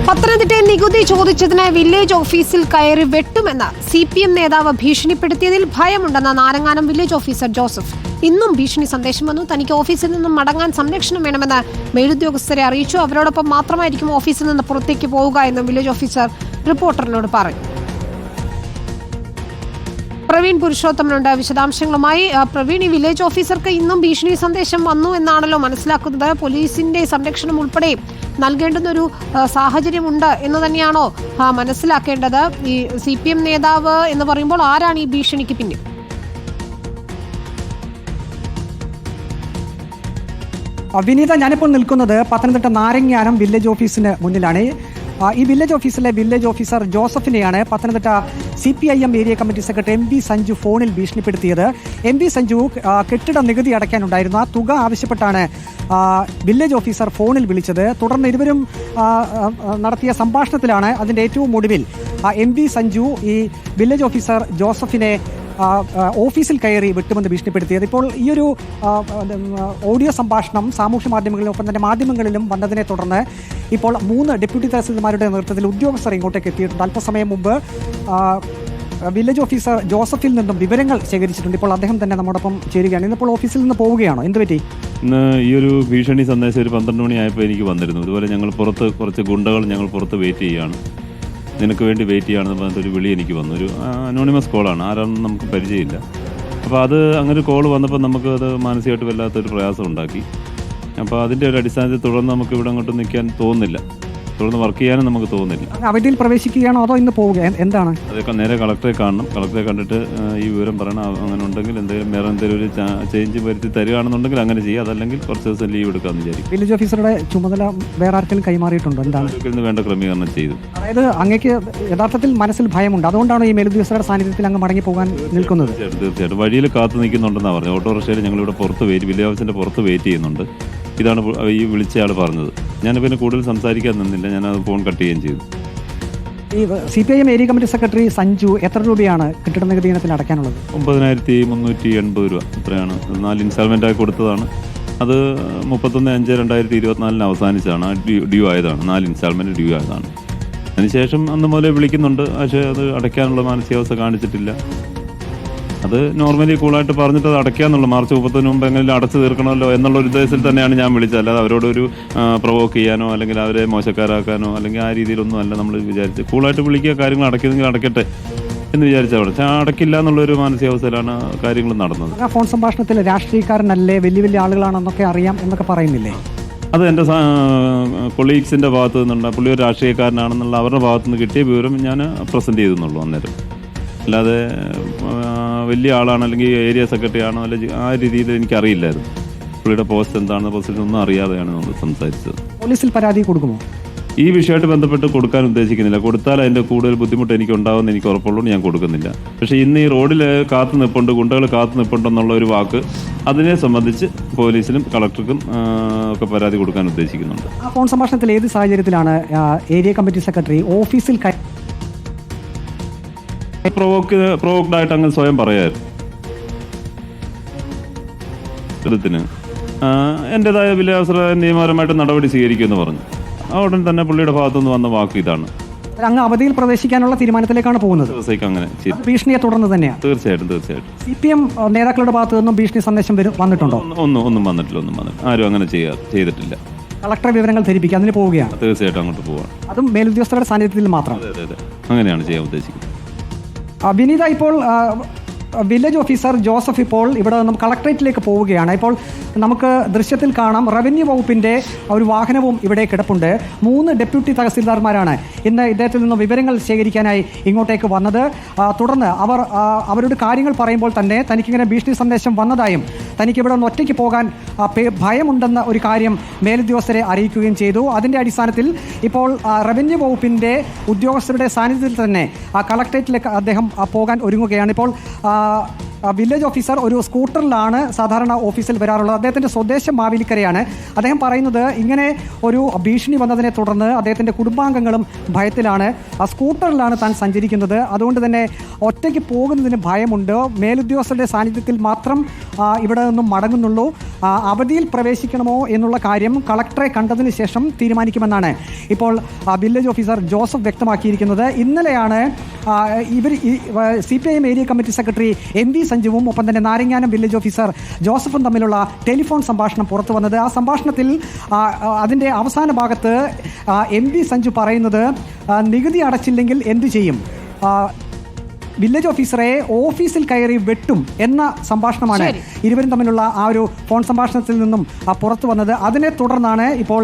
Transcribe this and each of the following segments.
പത്തനംതിട്ടയിൽ നികുതി ചോദിച്ചതിന് വില്ലേജ് ഓഫീസിൽ കയറി വെട്ടുമെന്ന് CPM നേതാവ് ഭീഷണിപ്പെടുത്തിയതിൽ ഭയമുണ്ടെന്ന നാരങ്ങാനം വില്ലേജ് ഓഫീസർ ജോസഫ്. ഇന്നും ഭീഷണി സന്ദേശം വന്നു. തനിക്ക് ഓഫീസിൽ നിന്നും മടങ്ങാൻ സംരക്ഷണം വേണമെന്ന് മേലുദ്യോഗസ്ഥരെ അറിയിച്ചു. അവരോടൊപ്പം മാത്രമായിരിക്കും ഓഫീസിൽ നിന്ന് പുറത്തേക്ക് പോവുക എന്നും വില്ലേജ് ഓഫീസർ റിപ്പോർട്ടറിനോട് പറഞ്ഞു. പ്രവീൺ പുരുഷോത്തമനുണ്ട് വിശദാംശങ്ങളുമായി. പ്രവീൺ, ഈ വില്ലേജ് ഓഫീസർക്ക് ഇന്നും ഭീഷണി സന്ദേശം വന്നു എന്നാണല്ലോ മനസ്സിലാക്കുന്നത്. പോലീസിന്റെ സംരക്ഷണം ഉൾപ്പെടെ നൽകേണ്ടുന്ന ഒരു സാഹചര്യമുണ്ട് എന്ന് തന്നെയാണോ മനസ്സിലാക്കേണ്ടത്? ഈ CPM നേതാവ് എന്ന് പറയുമ്പോൾ ആരാണ് ഈ ഭീഷണിക്ക് പിന്നിൽ? വിനീത, ഞാനിപ്പോൾ നിൽക്കുന്നത് പത്തനംതിട്ട നാരങ്ങാനം വില്ലേജ് ഓഫീസിന് മുന്നിലാണ്. ഈ വില്ലേജ് ഓഫീസിലെ വില്ലേജ് ഓഫീസർ ജോസഫിനെയാണ് Pathanamthitta CPIM area committee secretary MV Sanju ഫോണിൽ ഭീഷണിപ്പെടുത്തിയത്. MV സഞ്ജു കെട്ടിട നികുതി അടയ്ക്കാനുണ്ടായിരുന്നു. ആ തുക ആവശ്യപ്പെട്ടാണ് വില്ലേജ് ഓഫീസർ ഫോണിൽ വിളിച്ചത്. തുടർന്ന് ഇരുവരും നടത്തിയ സംഭാഷണത്തിലാണ് അതിൻ്റെ ഏറ്റവും ഒടുവിൽ MV സഞ്ജു ഈ വില്ലേജ് ഓഫീസർ ജോസഫിനെ ഓഫീസിൽ കയറി വെട്ടുമെന്ന് ഭീഷണിപ്പെടുത്തിയത്. ഇപ്പോൾ ഈയൊരു ഓഡിയോ സംഭാഷണം സാമൂഹ്യ മാധ്യമങ്ങളിലും ഒപ്പം തന്നെ മാധ്യമങ്ങളിലും വന്നതിനെ തുടർന്ന് ഇപ്പോൾ 3 ഡെപ്യൂട്ടി തഹസിൽദാർമാരുടെ നേതൃത്വത്തിൽ ഉദ്യോഗസ്ഥർ ഇങ്ങോട്ടേക്ക് എത്തിയിട്ടുണ്ട്. അല്പസമയം മുമ്പ് വില്ലേജ് ഓഫീസർ ജോസഫിൽ നിന്നും വിവരങ്ങൾ ശേഖരിച്ചിട്ടുണ്ട്. ഇപ്പോൾ അദ്ദേഹം തന്നെ നമ്മോടൊപ്പം ചേരുകയാണ്. ഇന്നിപ്പോൾ ഓഫീസിൽ നിന്ന് പോവുകയാണോ? എന്ത് പറ്റി? ഇന്ന് ഈ ഒരു ഭീഷണി സന്ദേശം ഒരു 12 മണിയായപ്പോൾ എനിക്ക് വന്നിരുന്നു. ഇതുപോലെ ഞങ്ങൾ പുറത്ത് കുറച്ച് ഗുണ്ടകൾ ഞങ്ങൾ പുറത്ത് വെയിറ്റ് ചെയ്യുകയാണ്, നിനക്ക് വേണ്ടി വെയിറ്റ് ചെയ്യുകയാണെന്ന് പറഞ്ഞിട്ടൊരു വിളി എനിക്ക് വന്നു. ഒരു അനോണിമസ് കോളാണ്, ആരാണെന്ന് നമുക്ക് പരിചയമില്ല. അപ്പോൾ അത് അങ്ങനെ ഒരു കോൾ വന്നപ്പോൾ നമുക്ക് അത് മാനസികമായിട്ട് വല്ലാത്തൊരു പ്രയാസം ഉണ്ടാക്കി. അപ്പോൾ അതിൻ്റെ ഒരു അടിസ്ഥാനത്തിൽ തുടർന്ന് നമുക്ക് ഇവിടെ അങ്ങോട്ട് നിൽക്കാൻ തോന്നുന്നില്ല, തുടർന്ന് വർക്ക് ചെയ്യാനും നമുക്ക് തോന്നുന്നില്ല. അവധിയിൽ പ്രവേശിക്കുകയാണോ അതോ ഇന്ന് പോവുക? എന്താണ്? അതൊക്കെ നേരെ കളക്ടറെ കാണണം. കളക്ടറെ കണ്ടിട്ട് ഈ വിവരം പറയണം. അങ്ങനെ ഉണ്ടെങ്കിൽ വേറെ എന്തെങ്കിലും ഒരു ചേഞ്ച് വരുത്തി തരികയാണെന്നുണ്ടെങ്കിൽ അങ്ങനെ ചെയ്യുക, അതല്ലെങ്കിൽ കുറച്ച് ദിവസം ലീവ് എടുക്കാമെന്ന് വിചാരിക്കും. വില്ലേജ് ഓഫീസറുടെ ചുമതല വേറെ ആർക്കെങ്കിലും കൈമാറിയിട്ടുണ്ടോ? എന്താണ് വേണ്ട ക്രമീകരണം ചെയ്തു? അതായത് അങ്ങേക്ക് യഥാർത്ഥത്തിൽ മനസ്സിൽ ഭയമുണ്ട്, അതുകൊണ്ടാണ് ഈ മേലുദ്യോഗസ്ഥരുടെ സാന്നിധ്യത്തിൽ അങ്ങ് മടങ്ങി പോകാൻ നിൽക്കുന്നത്? തീർച്ചയായിട്ടും വഴിയിൽ കാത്തു നിൽക്കുന്നുണ്ടെന്നാണ് പറഞ്ഞത്. ഓട്ടോറിക്ഷയിൽ ഞങ്ങളിവിടെ പുറത്ത് വില്ലേജ് ഓഫീസിൻ്റെ പുറത്ത് വെയിറ്റ് ചെയ്യുന്നുണ്ട്. ഇതാണ് ഈ വിളിച്ചയാൾ പറഞ്ഞത്. ഞാൻ പിന്നെ കൂടുതൽ സംസാരിക്കാൻ നിന്നില്ല, ഞാനത് ഫോൺ കട്ട് ചെയ്യുകയും ചെയ്തു. ഈ CPIM area committee secretary Sanju എത്ര രൂപയാണ് കെട്ടിട നികുതി ഇനത്തിൽ അടയ്ക്കാനുള്ളത്? 9380 രൂപ. ഇത്രയാണ്. 4 ഇൻസ്റ്റാൾമെൻറ്റായി കൊടുത്തതാണ്. അത് 31/5/2024 അവസാനിച്ചാണ്. ഡ്യൂ ആയതാണ്. 4 ഇൻസ്റ്റാൾമെൻറ്റ് ഡ്യൂ ആയതാണ്. അതിനുശേഷം അന്ന് മുതലേ വിളിക്കുന്നുണ്ട്, പക്ഷേ അത് അടയ്ക്കാനുള്ള മാനസികാവസ്ഥ കാണിച്ചിട്ടില്ല. അത് നോർമലി കൂളായിട്ട് പറഞ്ഞിട്ട് അത് അടയ്ക്കാന്നുള്ള മാർച്ച് 30 മുമ്പ് എങ്ങനെയും അടച്ചു തീർക്കണമല്ലോ എന്നുള്ള ഒരു ഉദ്ദേശത്തിൽ തന്നെയാണ് ഞാൻ വിളിച്ചത്. അല്ലാതെ അവരോടൊരു പ്രൊവോക്ക് ചെയ്യാനോ അല്ലെങ്കിൽ അവരെ മോശക്കാരാക്കാനോ അല്ലെങ്കിൽ ആ രീതിയിലൊന്നും അല്ല നമ്മൾ വിചാരിച്ച്. കൂളായിട്ട് വിളിക്കുക, കാര്യങ്ങൾ അടയ്ക്കുന്നെങ്കിൽ അടയ്ക്കട്ടെ എന്ന് വിചാരിച്ചവിടെ. പക്ഷേ അടയ്ക്കില്ല എന്നുള്ളൊരു മാനസികാവസ്ഥയിലാണ് കാര്യങ്ങൾ നടന്നത്. ഫോൺ സംഭാഷണത്തിൽ രാഷ്ട്രീയക്കാരനല്ലേ, വലിയ വലിയ ആളുകളാണെന്നൊക്കെ അറിയാം എന്നൊക്കെ പറയുന്നില്ലേ? അത് എൻ്റെ കൊളീഗ്സിൻ്റെ ഭാഗത്തു നിന്നുണ്ട്. പുള്ളി ഒരു രാഷ്ട്രീയക്കാരനാണെന്നുള്ള അവരുടെ ഭാഗത്തു നിന്ന് കിട്ടിയ വിവരം ഞാൻ പ്രസൻറ്റ് ചെയ്തെന്നുള്ളൂ അന്നേരം. അല്ലാതെ വലിയ ആളാണ് അല്ലെങ്കിൽ ഏരിയ സെക്രട്ടറി ആണോ അല്ലെങ്കിൽ ആ രീതിയിൽ എനിക്കറിയില്ലായിരുന്നു. പുള്ളിയുടെ പോസ്റ്റ് എന്താണെന്ന് പോസ്റ്റിൽ ഒന്നും അറിയാതെയാണ് നമ്മൾ സംസാരിച്ചത്. പോലീസിൽ പരാതി കൊടുക്കുമോ? ഈ വിഷയമായിട്ട് ബന്ധപ്പെട്ട് കൊടുക്കാൻ ഉദ്ദേശിക്കുന്നില്ല. കൊടുത്താൽ അതിൻ്റെ കൂടുതൽ ബുദ്ധിമുട്ട് എനിക്ക് ഉണ്ടാകുമെന്ന് എനിക്ക് ഉറപ്പുള്ളതുകൊണ്ട് ഞാൻ കൊടുക്കുന്നില്ല. പക്ഷേ ഇന്ന് ഈ റോഡിൽ കാത്തു നിൽപ്പുണ്ട്, ഗുണ്ടകൾ കാത്തു നിൽപ്പുണ്ടെന്നുള്ള ഒരു വാക്ക്, അതിനെ സംബന്ധിച്ച് പോലീസിനും കളക്ടർക്കും ഒക്കെ പരാതി കൊടുക്കാൻ ഉദ്ദേശിക്കുന്നുണ്ട്. ആ ഫോൺ സംഭാഷണത്തിൽ ഏത് സാഹചര്യത്തിലാണ് ഏരിയ കമ്മിറ്റി സെക്രട്ടറി ഓഫീസിൽ പ്രൊവോക്ഡ് ആയിട്ട് അങ്ങ് സ്വയം പറയായിരുന്നു? എൻ്റെതായ വില്ലേജ് നിയമപരമായിട്ട് നടപടി സ്വീകരിക്കുമെന്ന് പറഞ്ഞു. ആ ഉടൻ തന്നെ പുള്ളിയുടെ ഭാഗത്തുനിന്ന് വന്ന വാക്ക് ഇതാണ്. അങ്ങ് അവധിയിൽ പ്രവേശിക്കാനുള്ള തീരുമാനത്തിലേക്കാണ് പോകുന്നത്. അങ്ങനെ ഭീഷണിയെ തുടർന്ന് തന്നെയാണ്. തീർച്ചയായിട്ടും. CPM നേതാക്കളുടെ ഭാഗത്തു നിന്നും ഭീഷണി സന്ദേശം വന്നിട്ടുണ്ടോ? ഒന്നും വന്നിട്ടില്ല. ആരും അങ്ങനെ ചെയ്തിട്ടില്ല. കളക്ടറെ വിവരങ്ങൾ ധരിപ്പിക്കുക, അതിന് പോവുകയാണ്. തീർച്ചയായിട്ടും അങ്ങോട്ട് പോവാം. അതും മേലുദ്യോഗസ്ഥരുടെ സാന്നിധ്യത്തിൽ മാത്രം. അതെ, അങ്ങനെയാണ് ചെയ്യാൻ ഉദ്ദേശിക്കുന്നത്. വിനീത, ഇപ്പോൾ വില്ലേജ് ഓഫീസർ ജോസഫ് ഇപ്പോൾ ഇവിടെ നിന്നും കളക്ടറേറ്റിലേക്ക് പോവുകയാണ്. ഇപ്പോൾ നമുക്ക് ദൃശ്യത്തിൽ കാണാം, റവന്യൂ വകുപ്പിൻ്റെ ഒരു വാഹനവും ഇവിടെ കിടപ്പുണ്ട്. 3 ഡെപ്യൂട്ടി തഹസിൽദാർമാരാണ് ഇന്ന് ഇദ്ദേഹത്തിൽ നിന്ന് വിവരങ്ങൾ ശേഖരിക്കാനായി ഇങ്ങോട്ടേക്ക് വന്നത്. തുടർന്ന് അവരോട് കാര്യങ്ങൾ പറയുമ്പോൾ തന്നെ തനിക്കിങ്ങനെ ഭീഷണി സന്ദേശം വന്നതായും തനിക്ക് ഇവിടെ നിന്ന് ഒറ്റയ്ക്ക് പോകാൻ ഭയമുണ്ടെന്ന ഒരു കാര്യം മേലുദ്യോഗസ്ഥരെ അറിയിക്കുകയും ചെയ്തു. അതിൻ്റെ അടിസ്ഥാനത്തിൽ ഇപ്പോൾ റവന്യൂ വകുപ്പിൻ്റെ ഉദ്യോഗസ്ഥരുടെ സാന്നിധ്യത്തിൽ തന്നെ കളക്ടറേറ്റിലേക്ക് അദ്ദേഹം പോകാൻ ഒരുങ്ങുകയാണ്. ഇപ്പോൾ വില്ലേജ് ഓഫീസർ ഒരു സ്കൂട്ടറിലാണ് സാധാരണ ഓഫീസിൽ വരാറുള്ളത്. അദ്ദേഹത്തിൻ്റെ സ്വദേശം മാവേലിക്കരയാണ്. അദ്ദേഹം പറയുന്നത് ഇങ്ങനെ ഒരു ഭീഷണി വന്നതിനെ തുടർന്ന് അദ്ദേഹത്തിൻ്റെ കുടുംബാംഗങ്ങളും ഭയത്തിലാണ്. സ്കൂട്ടറിലാണ് താൻ സഞ്ചരിക്കുന്നത്. അതുകൊണ്ട് തന്നെ ഒറ്റയ്ക്ക് പോകുന്നതിന് ഭയമുണ്ട്. മേലുദ്യോഗസ്ഥരുടെ സാന്നിധ്യത്തിൽ മാത്രം ഇവിടെ നിന്നും മടങ്ങുന്നുള്ളൂ. അവധിയിൽ പ്രവേശിക്കണമോ എന്നുള്ള കാര്യം കളക്ടറെ കണ്ടതിന് ശേഷം തീരുമാനിക്കുമെന്നാണ് ഇപ്പോൾ വില്ലേജ് ഓഫീസർ ജോസഫ് വ്യക്തമാക്കിയിരിക്കുന്നത്. ഇന്നലെയാണ് ഇവർ CPIM area committee secretary MV സഞ്ജുവും ഒപ്പം തന്നെ നാരങ്ങാനം വില്ലേജ് ഓഫീസർ ജോസഫും തമ്മിലുള്ള ടെലിഫോൺ സംഭാഷണം പുറത്തു വന്നത്. ആ സംഭാഷണത്തിൽ അതിൻ്റെ അവസാന ഭാഗത്ത് MV സഞ്ജു പറയുന്നത് നികുതി അടച്ചില്ലെങ്കിൽ എന്തു ചെയ്യും, വില്ലേജ് ഓഫീസറെ ഓഫീസിൽ കയറി വെട്ടും എന്ന സംഭാഷണമാണ് ഇരുവരും തമ്മിലുള്ള ആ ഒരു ഫോൺ സംഭാഷണത്തിൽ നിന്നും പുറത്തു വന്നത്. അതിനെ തുടർന്നാണ് ഇപ്പോൾ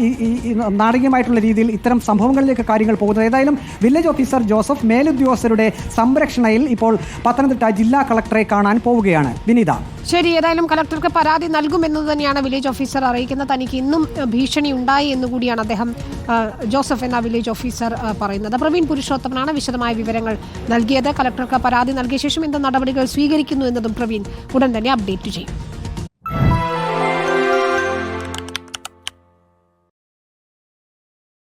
ഈ നാടകീയമായിട്ടുള്ള രീതിയിൽ ഇത്തരം സംഭവങ്ങളിലേക്ക് കാര്യങ്ങൾ പോകുന്നത്. ഏതായാലും വില്ലേജ് ഓഫീസർ ജോസഫ് മേലുദ്യോഗസ്ഥരുടെ സംരക്ഷണയിൽ ഇപ്പോൾ പത്തനംതിട്ട ജില്ലാ കളക്ടറെ കാണാൻ പോവുകയാണ്. വിനീത, ശരി, ഏതായാലും കളക്ടർക്ക് പരാതി നൽകുമെന്നത് തന്നെയാണ് വില്ലേജ് ഓഫീസർ അറിയിക്കുന്നത്. തനിക്ക് ഇന്നും ഭീഷണി ഉണ്ടായി എന്നുകൂടിയാണ് അദ്ദേഹം ജോസഫ് എന്ന വില്ലേജ് ഓഫീസർ പറയുന്നത്. പ്രവീൺ പുരുഷോത്തമനാണ് വിശദമായ വിവരങ്ങൾ നൽകിയത്. കളക്ടർക്ക് പരാതി നൽകിയ ശേഷം എന്ത് നടപടികൾ സ്വീകരിക്കുന്നു എന്നതും പ്രവീൺ ഉടൻ തന്നെ അപ്ഡേറ്റ് ചെയ്യും.